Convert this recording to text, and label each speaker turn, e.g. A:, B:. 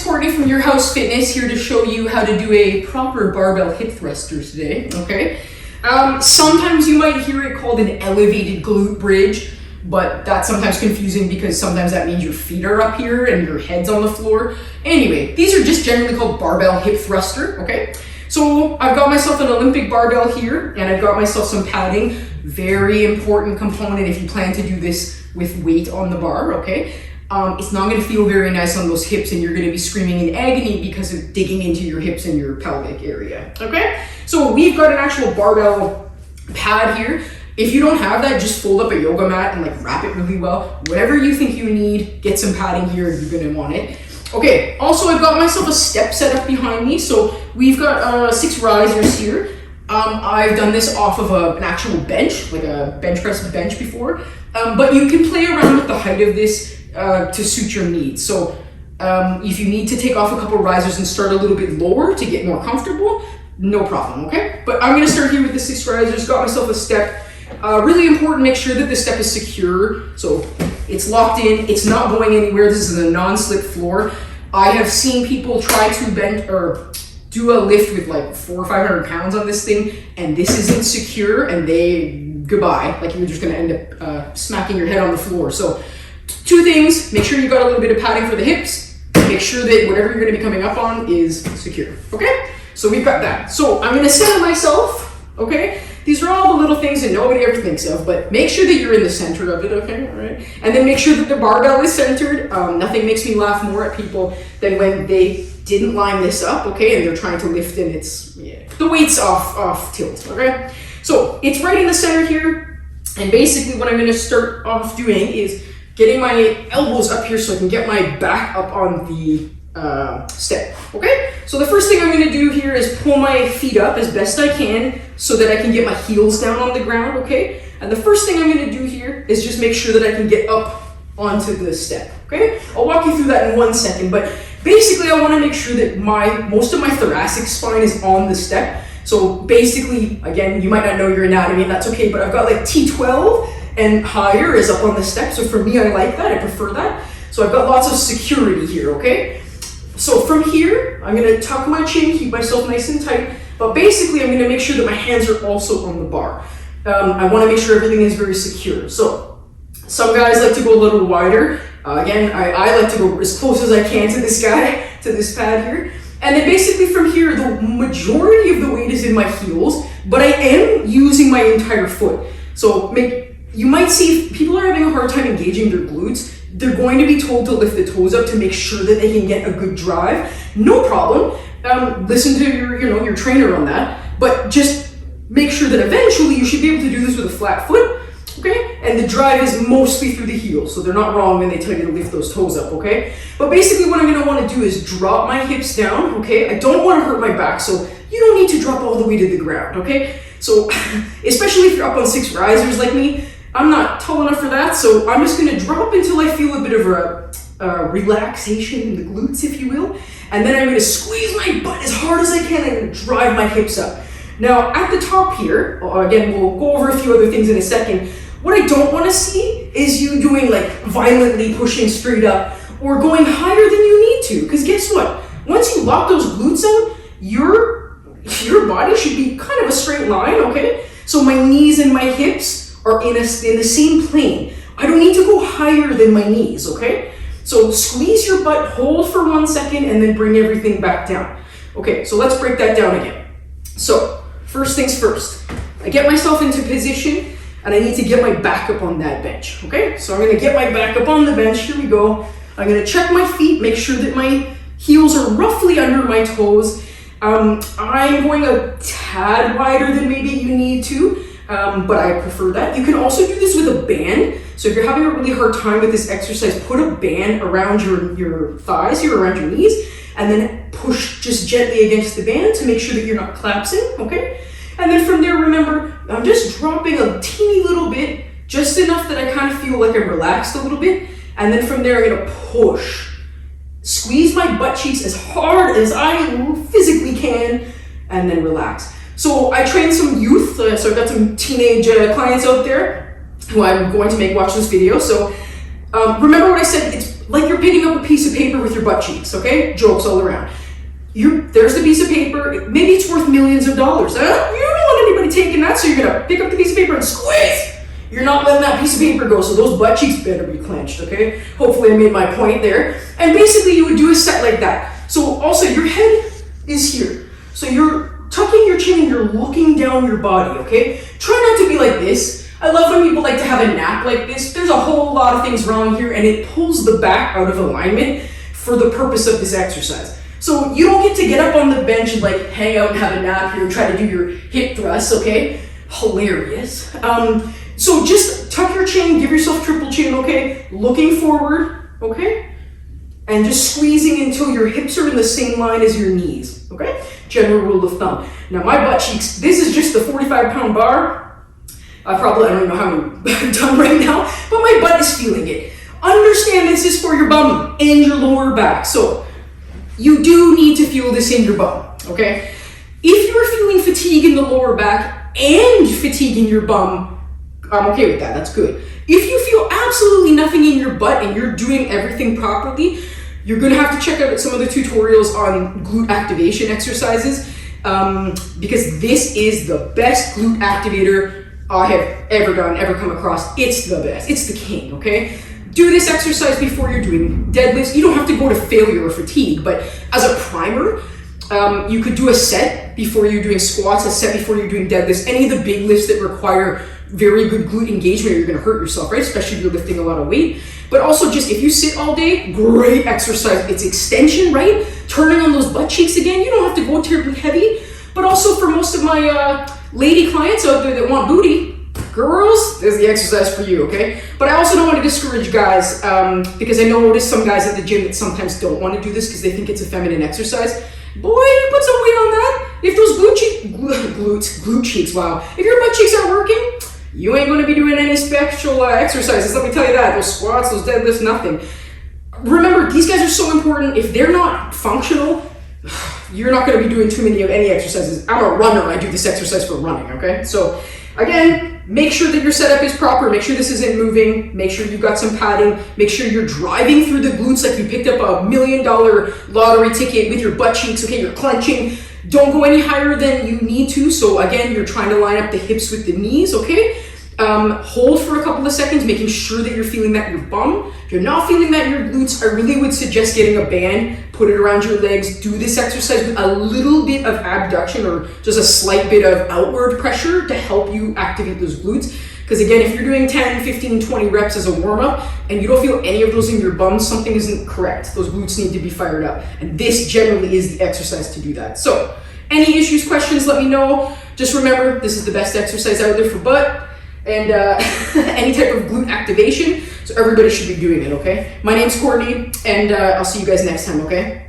A: Courtney from Your House Fitness here to show you how to do a proper barbell hip thruster today, okay? Sometimes you might hear it called an elevated glute bridge, but that's sometimes confusing because sometimes that means your feet are up here and your head's on the floor. Anyway, these are just generally called barbell hip thruster, okay? So I've got myself an Olympic barbell here and I've got myself some padding. Very important component if you plan to do this with weight on the bar, okay? It's not going to feel very nice on those hips and you're going to be screaming in agony because of digging into your hips and your pelvic area, okay? So we've got an actual barbell pad here. If you don't have that, just fold up a yoga mat and like wrap it really well. Whatever you think you need, get some padding here, you're going to want it. Okay, also I've got myself a step set up behind me. So we've got 6 risers here. I've done this off of an actual bench, like a bench press bench before. But you can play around with the height of this to suit your needs. So if you need to take off a couple risers and start a little bit lower to get more comfortable, no problem, okay? But I'm gonna start here with the 6 risers, got myself a step. Really important, make sure that the step is secure. So it's locked in, it's not going anywhere. This is a non-slip floor. I have seen people try to bend or do a lift with like 400 or 500 pounds on this thing, and this isn't secure, and goodbye. Like you're just gonna end up smacking your head on the floor. So 2 things, make sure you got a little bit of padding for the hips, make sure that whatever you're gonna be coming up on is secure, okay? So we've got that. So I'm gonna center myself, okay? These are all the little things that nobody ever thinks of, but make sure that you're in the center of it, okay, all right? And then make sure that the barbell is centered. Nothing makes me laugh more at people than when they didn't line this up, okay, and they're trying to lift and the weight's off tilt, okay? So it's right in the center here, and basically what I'm gonna start off doing is getting my elbows up here so I can get my back up on the step, okay? So the first thing I'm gonna do here is pull my feet up as best I can so that I can get my heels down on the ground, okay? And the first thing I'm gonna do here is just make sure that I can get up onto the step, okay? I'll walk you through that in 1 second, but basically I wanna make sure that most of my thoracic spine is on the step. So basically, again, you might not know your anatomy and that's okay, but I've got like T12 and higher is up on the step. So for me, I like that, I prefer that. So I've got lots of security here, okay? So from here, I'm gonna tuck my chin, keep myself nice and tight, but basically I'm gonna make sure that my hands are also on the bar. I wanna make sure everything is very secure. So some guys like to go a little wider. Again, I like to go as close as I can to this guy, to this pad here. And then basically from here, the majority of the weight is in my heels, but I am using my entire foot. So you might see if people are having a hard time engaging their glutes, they're going to be told to lift the toes up to make sure that they can get a good drive. No problem. Listen to your trainer on that, but just make sure that eventually you should be able to do this with a flat foot, okay? And the drive is mostly through the heels, so they're not wrong when they tell you to lift those toes up, okay? But basically what I'm gonna wanna do is drop my hips down, okay? I don't wanna hurt my back, so you don't need to drop all the way to the ground, okay? So, especially if you're up on 6 risers like me, I'm not tall enough for that, so I'm just gonna drop until I feel a bit of a relaxation in the glutes, if you will. And then I'm gonna squeeze my butt as hard as I can. I'm gonna drive my hips up. Now, at the top here, again, we'll go over a few other things in a second. What I don't wanna see is you doing like violently pushing straight up or going higher than you need to. Because guess what? Once you lock those glutes out, your body should be kind of a straight line, okay? So my knees and my hips are in the same plane. I don't need to go higher than my knees, okay? So squeeze your butt, hold for 1 second, and then bring everything back down. Okay, so let's break that down again. So, first things first. I get myself into position, and I need to get my back up on that bench, okay? So I'm gonna get my back up on the bench, here we go. I'm gonna check my feet, make sure that my heels are roughly under my toes. I'm going a tad wider than maybe you need to, but I prefer that. You can also do this with a band. So if you're having a really hard time with this exercise, put a band around your thighs here, around your knees, and then push just gently against the band to make sure that you're not collapsing, okay? And then from there, remember, I'm just dropping a teeny little bit, just enough that I kind of feel like I'm relaxed a little bit. And then from there, I'm gonna push. Squeeze my butt cheeks as hard as I physically can, and then relax. So I train some youth, so I've got some teenage clients out there who I'm going to make watch this video. So remember what I said, like you're picking up a piece of paper with your butt cheeks, okay? Jokes all around. There's the piece of paper, maybe it's worth millions of dollars. You don't want anybody taking that, so you're gonna pick up the piece of paper and squeeze. You're not letting that piece of paper go, so those butt cheeks better be clenched, okay? Hopefully I made my point there. And basically you would do a set like that. So also your head is here. So you're tucking your chin and you're looking down your body, okay? Try not to be like this. I love when people like to have a nap like this. There's a whole lot of things wrong here, and it pulls the back out of alignment for the purpose of this exercise. So you don't get to get up on the bench and like hang out and have a nap here and try to do your hip thrusts, okay? Hilarious. So just tuck your chin, give yourself triple chin, okay? Looking forward, okay? And just squeezing until your hips are in the same line as your knees, okay? General rule of thumb. Now my butt cheeks, this is just the 45-pound bar. I don't even know how many I've done right now, but my butt is feeling it. Understand this is for your bum and your lower back. So you do need to feel this in your bum, okay? If you're feeling fatigue in the lower back and fatigue in your bum, I'm okay with that, that's good. If you feel absolutely nothing in your butt and you're doing everything properly, you're gonna have to check out some of the tutorials on glute activation exercises because this is the best glute activator I have ever come across. It's the best, it's the king, okay? Do this exercise before you're doing deadlifts. You don't have to go to failure or fatigue, but as a primer, you could do a set before you're doing squats, a set before you're doing deadlifts, any of the big lifts that require very good glute engagement, or you're gonna hurt yourself, right? Especially if you're lifting a lot of weight. But also just if you sit all day, great exercise. It's extension, right? Turning on those butt cheeks again. You don't have to go terribly heavy. But also for most of my lady clients out there that want booty, girls, there's the exercise for you, okay? But I also don't want to discourage guys because I notice some guys at the gym that sometimes don't want to do this because they think it's a feminine exercise. Boy, you put some weight on that. If those glute cheeks, wow. If your butt cheeks aren't working, you ain't going to be doing any special exercises. Let me tell you that. Those squats, those deadlifts, nothing. Remember, these guys are so important. If they're not functional, you're not going to be doing too many of any exercises. I'm a runner. I do this exercise for running, okay? So again, make sure that your setup is proper. Make sure this isn't moving. Make sure you've got some padding. Make sure you're driving through the glutes like you picked up $1 million lottery ticket with your butt cheeks, okay? You're clenching. Don't go any higher than you need to. So again, you're trying to line up the hips with the knees, okay? Hold for a couple of seconds, making sure that you're feeling that in your bum. If you're not feeling that in your glutes, I really would suggest getting a band, put it around your legs, do this exercise with a little bit of abduction or just a slight bit of outward pressure to help you activate those glutes. Because again, if you're doing 10, 15, 20 reps as a warm-up and you don't feel any of those in your bum, something isn't correct. Those glutes need to be fired up. And this generally is the exercise to do that. So, any issues, questions, let me know. Just remember, this is the best exercise out there for butt and any type of glute activation. So everybody should be doing it, okay? My name's Courtney, and I'll see you guys next time, okay?